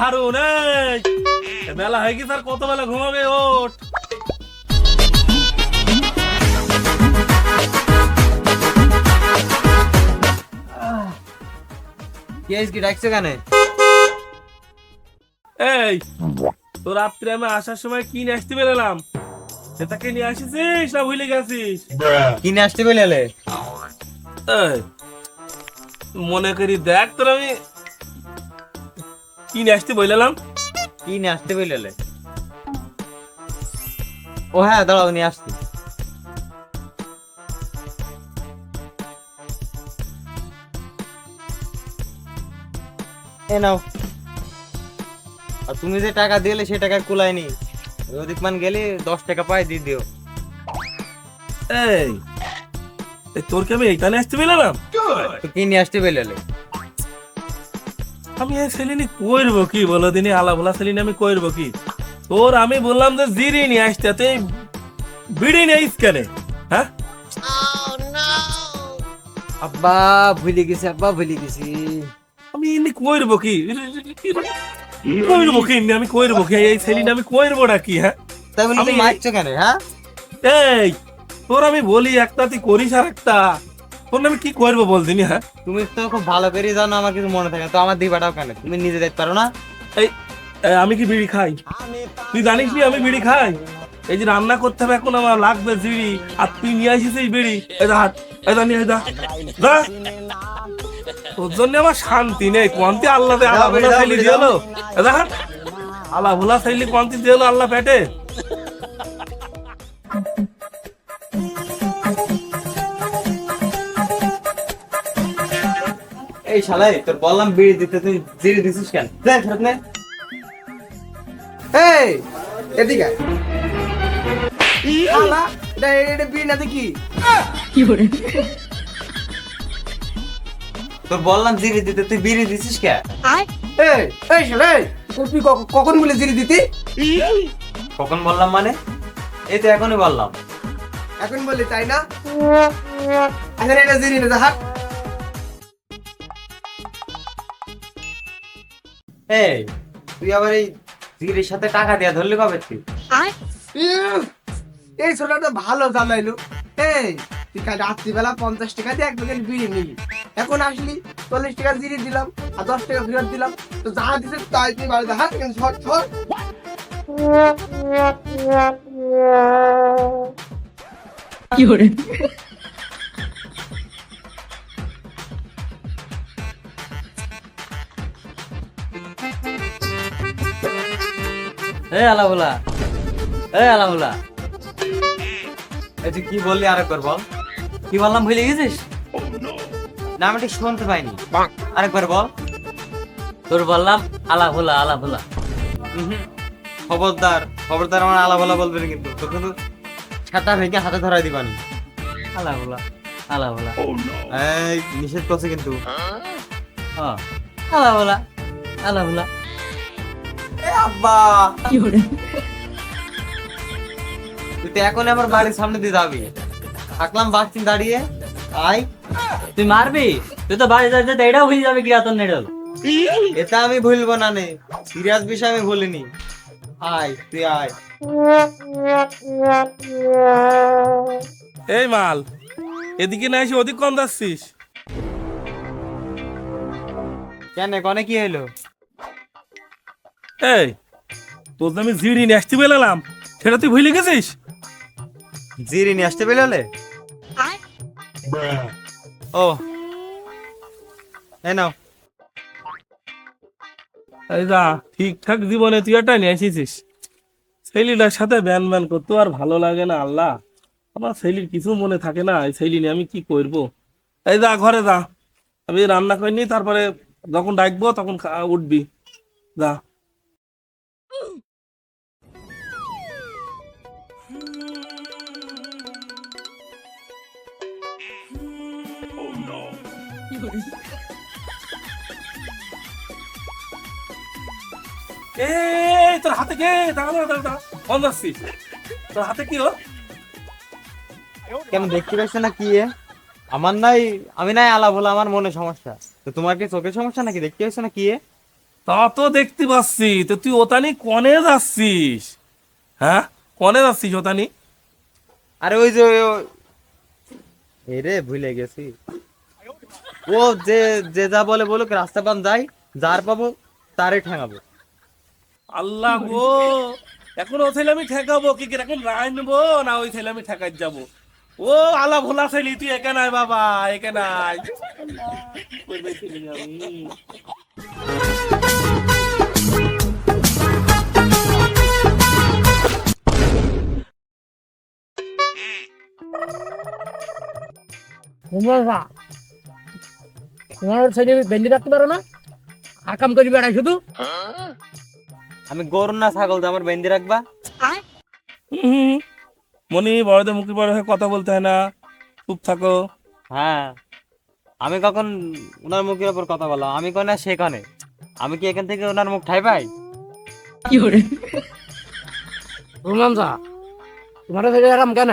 হারুন বেলা হয়ে গেছে আর কত বেলা ঘুমাবে ওঠ কি ডাকছে কেন? এই তো রাত্রে আমি আসার সময় কি নিয়ে আসতে পেলাম সেটাকে নিয়ে আসিস না ভুলে গেছিস? কি নিয়ে আসতে পেলে? মনে করি দেখ তোর আমি কি নিয়ে আসতে বললাম। কি নিয়ে আসতে পেলে? ও হ্যাঁ দাঁড়াও নিয়ে আসছি। এ নাও। আর তুমি যে টাকা দিলে সে টাকা কুলায়নি, ওদিক মান গেলে 10 টাকা পাই দিয়ে দিও। এই তোর কি আমি এইখানে আসতে পেলাম? কি নিয়ে আসতে পেলে? আমি এই সেলিনি কইরবো কি বলো দিনে আলা ভোলা সেলিনি আমি কইরবো কি? তোর আমি বললাম যে জিরি নিয়ে আসতে তুই বিড়ি নিয়ে আইস কেন? হ্যাঁ আব্বা ভুলে গেছি, আব্বা ভুলে গেছি। আমি এমনি কইরবো কি কইরবো কি আমি কইরবো কি এই সেলিনি আমি কইরবোটা কি? হ্যাঁ তাই বলি তুমি মারছো কেন? হ্যাঁ এই তোর আমি বলি একটা তুই করিস আর একটা, তোর আমি কি করবো বল দিনি? হ্যাঁ তুমি তো খুব ভালো করে জানো আমার কিছু মনে থাকে, তো আমার দিবাটাও কেন? তুমি নিজে দেখতে পারো না? এই আমি কি বিড়ি খাই? তুই জানিস নি আমি বিড়ি খাই? এই যে রান্না করতে হবে এখন আমার লাগবে বিড়ি, আর তুই নিয়ে আসিস এই বিড়ি। এই হাত এটা নিয়ে যা যা, তোর জন্য আমার শান্তি নেই। কোয়ান্তি আল্লাহ আলা ভোলা চাইলি দিয়ে হলো, এটা হাত আলা ভোলা চাইলি কোয়ান্তি দিয়ে হলো আল্লাহ পেটে। এই শালাই তোর বললাম বিড়ি দিতে, তুই জিরে দিছিস কেন? দেখ ফেরত নে। এই এদিকে আয়। শালা এটা বিড়ি না দেখি কি করে? তোর বললাম জিরে দিতে, তুই বিড়ি দিছিস কেন? এই এই শালাই তুই কখন বলে জিরে দিতি? কখন বললাম মানে? এই তো এখনই বললাম। এখন বললি তাই না? আচ্ছা এটা জিরে না হাট। এই তুই আবার এই জিরের সাথে টাকা দিয়া ধরলি কবে তুই? এই ছোটটা ভালো জ্বালাইলো। এই তুই কাল রাত্রিবেলা 50 টাকা দিয়ে এক প্যাকেট বিড়ি নিলি, এখন আসলি 40 টাকা জিরে দিলাম আর 10 টাকা ফেরত দিলাম, তো যা দিছে তাই তুই বাড়িতে হাত কেন ছট ছট। কি করে? আলাবুলা আলাবুলা এই তুই কি বললি আরেকবার বল। কি বললাম ভুলে গেছিস? না আমি ঠিক শুনতে পাইনি, আরেকবার বল। তোর বললাম আলাবুলা আলাবুলা। খবরদার খবরদার আমার আলাবুলা বলবেন কিন্তু, তোর কিন্তু ছাতা ভেঙে হাতে ধরাই দিবানি। আলাবুলা আলাবুলা এই নিষেধ করছে কিন্তু। হ্যাঁ আলাবুলা আলাবুলা। এ আব্বা কি করে? তুই তো এখন আমার বাড়ির সামনে দিয়ে যাবি, থাকলাম বাসটি দাঁড়িয়ে। আয় তুই মারবি? তুই তো বাড়ি যাইতে এটাও ভুলে যাবে কি আতন নেড়ল। এটা আমি ভুলবো না নে, সিরিয়াস বিষয় আমি ভুলিনি। আয় তুই আয়। এই মাল এদিকে না এসে ওদিক কম যাচ্ছিস কেন? কনে কি হলো? এই তোর আমি জিড়ি নিয়ে আসতে পেলাম সেটা তুই ভুলে গেছিস? জিরি নিয়ে আসতে পেলে? ও এই নাও। এই যা ঠিকঠাক জীবনে তুই একটা নিয়ে এসেছিস। ছেলেটার সাথে ব্যান ব্যান করতে আর ভালো লাগে না। আল্লাহ আমার ছেলের কিছু মনে থাকে না, এই ছেলে নিয়ে আমি কি করব? এই যা ঘরে যা, আমি রান্না করিনি, তারপরে যখন ডাকবো তখন উঠবি। যা এই তোর হাতে কে? দাঁড়া দাঁড়া দাঁড়া দাঁড়া। কোন যাচ্ছিস? তোর হাতে কি ও? কেন দেখতে পাচ্ছ না কি এ? আমার নাই, আমি নাই আলা বলে আমার মনে সমস্যা, তো তোমার কি চোখের সমস্যা নাকি? দেখতে পাচ্ছ না কি এ? তা তো দেখতে পাচ্ছি, তো তুই ওতানি কনে যাচ্ছিস? হ্যাঁ, কনে যাচ্ছিস ওতানি? আরে ওই যে রে ভুলে গেছি। ও যে যে যা বলে বলুক, রাস্তা পান যাই, যার পাবো তারই ঠেঙাবো। আল্লাহ গো, এখন ও ছেলে আমি ঠেকাবো কি করে? এখন রায় নেবো না ওই ছেলে আমি ঠেকাই যাবো? ও আলা ভোলা ছেলে, তুই একে নাই বাবা, একে নাই। করবে ছেলে আমি। তোমরা তোমার ছেলে বেঁধে রাখতে পারো না? আকাম করি বেড়াই শুধু। আমি গরু না ছাগল যে আমার বেঁধে রাখবা? হুম, মনি বড়দের মুখে বড় হয়ে কথা বলতে হয় না, চুপ থাকো। হ্যাঁ, আমি কখন ওনার মুখের ওপর কথা বললাম? আমি কনে সে কনে? আমি কি এখান থেকে ওনার মুখ ঠাই পাই? বললাম যা তোমার ছেলে এরম কেন?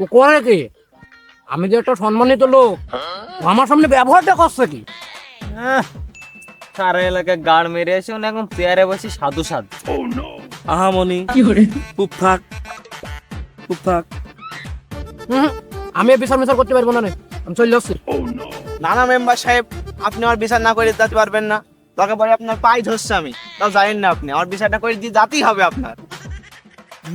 ও করে কি? আমি যে একটা সম্মানিত লোক, ও আমার সামনে ব্যবহারটা করছে কি? সারা এলাকায় গাড় মেরে এসে উনি এখন চেয়ারে বসে সাধু সাধু। আহা মনি, চুপ থাক, চুপ থাক। আমি বিচার মিচার করতে পারবো না রে, আমি চলে যাচ্ছি। না না মেম্বার সাহেব, আপনি আমার বিচার না করে যেতে পারবেন না। দরকার পড়ে আপনার পায়ে ধরছে আমি, তাও জানেন না আপনি আমার বিচারটা করে দিয়ে যেতেই হবে আপনার।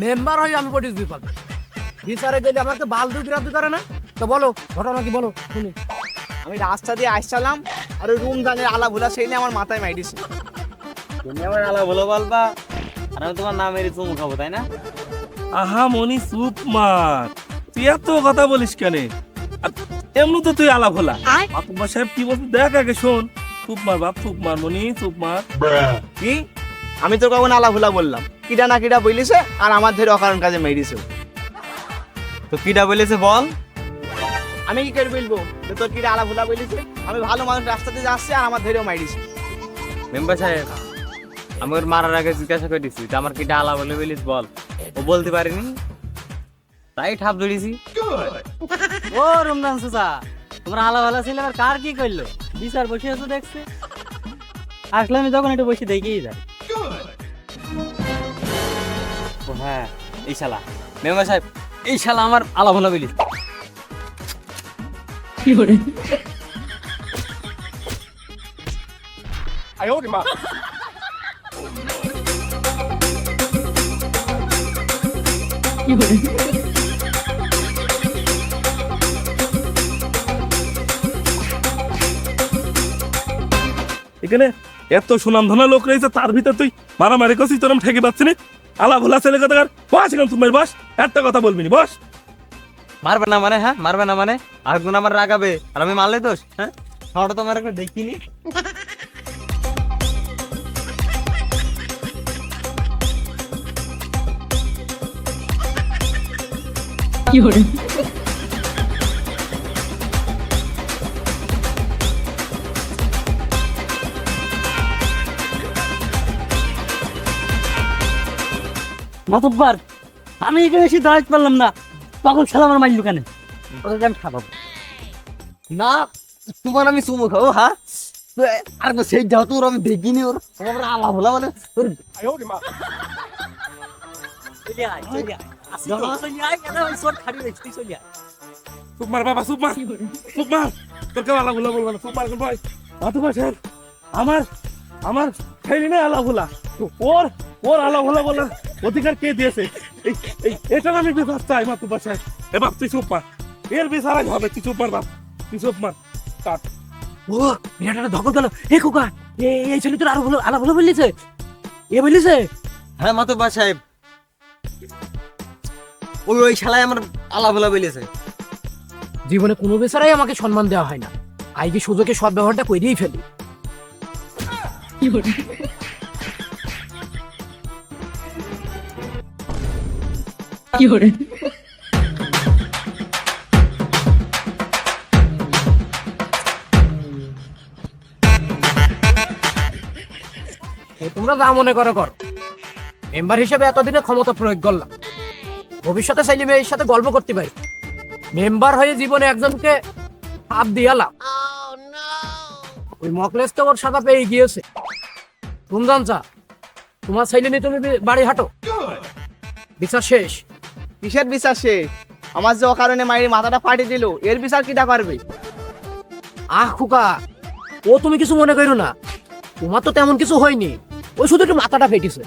মেম্বার হয়ে আমি পটিস বিপদ, বিচারে গেলে আমাকে বাল দুই বিরাদি করে না। তো বলো ঘটনা কি, বলো শুনি। আমি রাস্তা দিয়ে আসছিলাম, আর ওই রুমজানের আলা ভুলা সেই নিয়ে আমার মাথায় মাইডিছে। তুমি আমার আলা বলো বলবা, আর আমি তোমার নাম মেরে চুমু খাবো, তাই না? আহা মনি চুপ মার, তুই এত কথা বলিস কেন? আর এমনি তো তুই আলাপ হলা। মাতুব্বা সাহেব কি বলছিস দেখ আগে, শোন। চুপ মার বাপ, চুপ মার মনি, চুপ মার। কি? আমি তো কখন আলা ভুলা বললাম? কিডা না কিডা বলিছে, আর আমার ধরে অকারণ কাজে মেডিছে। তো কিটা বলেছে বল? আমি কি করে বলবো যে তোর কিডা আলা ভুলা বলিছে? আমি ভালো মানুষ রাস্তাতে যাচ্ছি, আর আমার ধরেও মাইডিছে। মেম্বার সাহেব, আমি ওর মারার আগে জিজ্ঞাসা করে দিচ্ছি যে আমার কিটা আলা বলে বলিস বল। ও বলতে পারিনি, তাই ঠাপ ধরেছি। ও রমজান চাচা, তোমরা আলা ভালা ছিল, আবার কার কি করলো? বিচার বসে আছো দেখছে, আসলে আমি যখন একটু বসে দেখেই যাই। ও হ্যাঁ, এই শালা মেম্বার সাহেব, এই শালা আমার আলা ভালা বলিস। এখানে এত সুনাম ধনা লোক রয়েছে, তার ভিতর তুই মারামারি করছিস, তোর আমি ঠেকে পাচ্ছি না। আলা ভোলা ছেলে কথা, বস এখানে, তুমি বস, একটা কথা বলবি না, বস। মারবে না মানে? হ্যাঁ মারবে না মানে? আরেকজন আমার রাগাবে আর আমি মারলে দোষ? হ্যাঁ, সবটা তো আমার একবার দেখিনি। মাতব্বার, আমি এখানে এসে দাঁড়াতে পারলাম না, পাগল ছেলে আমার মাইল দোকানে, ওকে আমি খাবো না, তোমার আমি চুমু খাবো। হ্যাঁ, আর সেই যাও তোর আমি দেখিনি। ওর আমার আলা ভোলা মানে তোর চুপ মার বাবা, চুপ মার, চুপ মার। তোর কেউ আলা ভোলা বলবো না, চুপ মার ভাই। মাতুব্বা সাহেব, আমার আমার ছেলে না আলা ভোলা, ওর ওর আলা ভোলা বলার অধিকার কে দিয়েছে? এটা আমি বিচার চাই মাতুব্বা সাহেব। এ বাপ তুই চুপ মার, এর বিচার আগে হবে, তুই চুপ মার বাপ, তুই চুপ মার। কাট। ও বিরাট ধকল গেল। এ খোকা, এই ছেলে তোর আরো ভালো আলা ভালো বলিছে, এ বলিছে? হ্যাঁ মাতুব্বা সাহেব, ওই শালায় আমার আলা ভোলা বলেছে। জীবনে কোনো বিচারাই আমাকে সম্মান দেওয়া হয় না, আইকে সুযোগে সব ব্যবহারটা করেই ফেলি। তোমরা যা মনে করো কর। মেম্বার হিসেবে এতদিনে ক্ষমতা প্রয়োগ করলাম, ভবিষ্যতে ছেলে মেয়ের সাথে গল্প করতে পারি। মেম্বার হয়ে জীবনে একজনকে হাত দিয়ালাম, ওই মকলেস তো ওর সাদা পেয়ে গিয়েছে। রমজান চা, তোমার ছেলে নিয়ে তুমি বাড়ি হাঁটো, বিচার শেষ। কিসের বিচার শেষ? আমার যে অকারণে মায়ের মাথাটা ফাটিয়ে দিল, এর বিচার কিটা করবে? আহ খুকা, ও তুমি কিছু মনে করো না, তোমার তো তেমন কিছু হয়নি, ওই শুধু একটু মাথাটা ফেটেছে।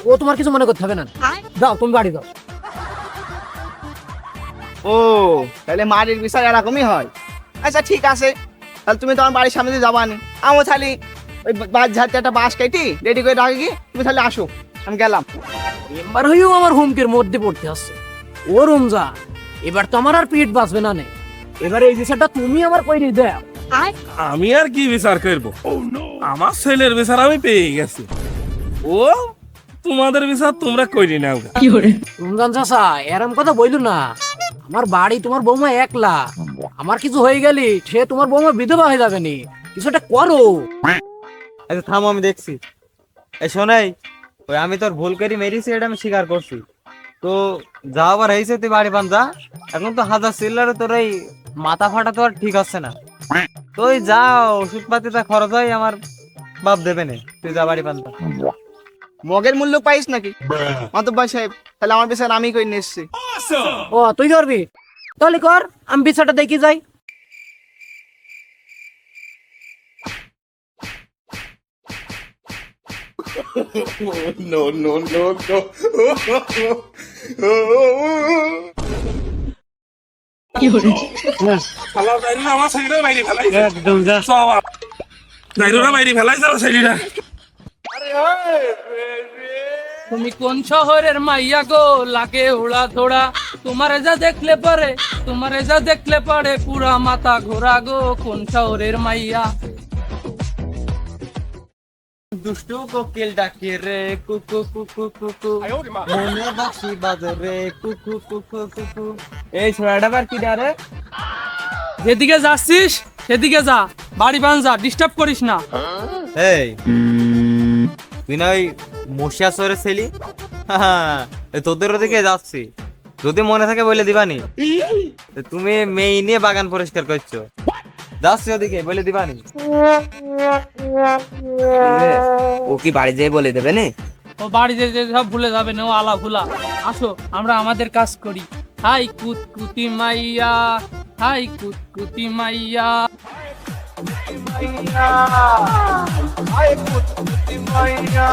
ও তোমার কিছু মনে করতে হবে না, যাও তুমি বাড়ি যাও। ও, তাহলে মায়ের বিচার এরকমই হয়। আচ্ছা ঠিক আছে, তাহলে তুমি তোমার বাড়ির সামনে দিয়ে যাবানি, আমার তাহলে ওই বাস ঝাড়তে একটা বাস কেটে রেডি করে রাখি, তুমি তাহলে আসো, আমি গেলাম। মেম্বার হয়েও আমার হুমকির মধ্যে পড়তে আসছে। ও রমজা, এবার তো আমার আর পিঠ বাঁচবে না নে, এবার এই বিচারটা তুমি আমার কইরে দাও। আমি আর কি বিচার করবো? আমার ছেলের বিচার আমি পেয়ে গেছি, ও তোমাদের বিচার তোমরা করি নাও। রমজান চাচা, এরম কথা বইলো না। আমার বাড়ি তোমার বৌমা একলা, আমার কিছু হয়ে গেলি সে তোমার বৌমা বিধবা হয়ে যাবে নি, কিছু একটা করো। আচ্ছা থামো, আমি দেখছি। এই শোনাই, ওই আমি তোর ভুল করি মেরেছি, এটা আমি স্বীকার করছি। তো যা আবার হয়েছে তুই বাড়ি বান যা। এখন তো হাজার চিল্লারে তোর এই মাথা ফাটা তো আর ঠিক হচ্ছে না। তুই যা, ওষুধ পাতিটা খরচ হয় আমার বাপ দেবে না, তুই যা বাড়ি বান যা। মগের মূল্য পাইস নাকি মাতব্বর সাহেব? তাহলে আমার বিচার আমি করে নিয়ে এসছি। ও তুই করবি, তাহলে কর, আমি বিচারটা দেখি যাই। শালা যাইরো না, আমার ছেলেটা মাইরে ফেলাইছে। সব যাইরো না, মাইরে ফেলাইছে আমার ছেলেটা। তুমি কোন শহরের মাইয়া গো, লাগে উড়া ধোড়া, তোমারে যা দেখলে পরে পুরা মাথা ঘোরা গো, কোন শহরের মাইয়া? দুষ্টু কোকিল ডাকে রে কুকু কুকু কুকু, মনে বাঁশি বাজে রে কুকু কুকু কুকু। এই ছোড়াটা আবার কি ডারে? যেদিকে যাচ্ছিস সেদিকে যা, বাড়ি বান যা, ডিস্টার্ব করিস না। এই তুই না ওই মশিয়া চোরের ছেলি? তোদের ওদিকে যাচ্ছি, যদি মনে থাকে বলে দিবানি। তুমি মেয়ে নিয়ে বাগান পরিষ্কার করছো, যাচ্ছি ওদিকে বলে দিবানি। ও কি বাড়ি যেয়ে বলে দেবে না? ও বাড়ি যে সব ভুলে যাবে না, ও আলা ভুলা। আসো আমরা আমাদের কাজ করি। হাই কুতকুতি মাইয়া, হাই কুতকুতি মাইয়া। মাইয়া, আয় কুতকুতি মাইয়া।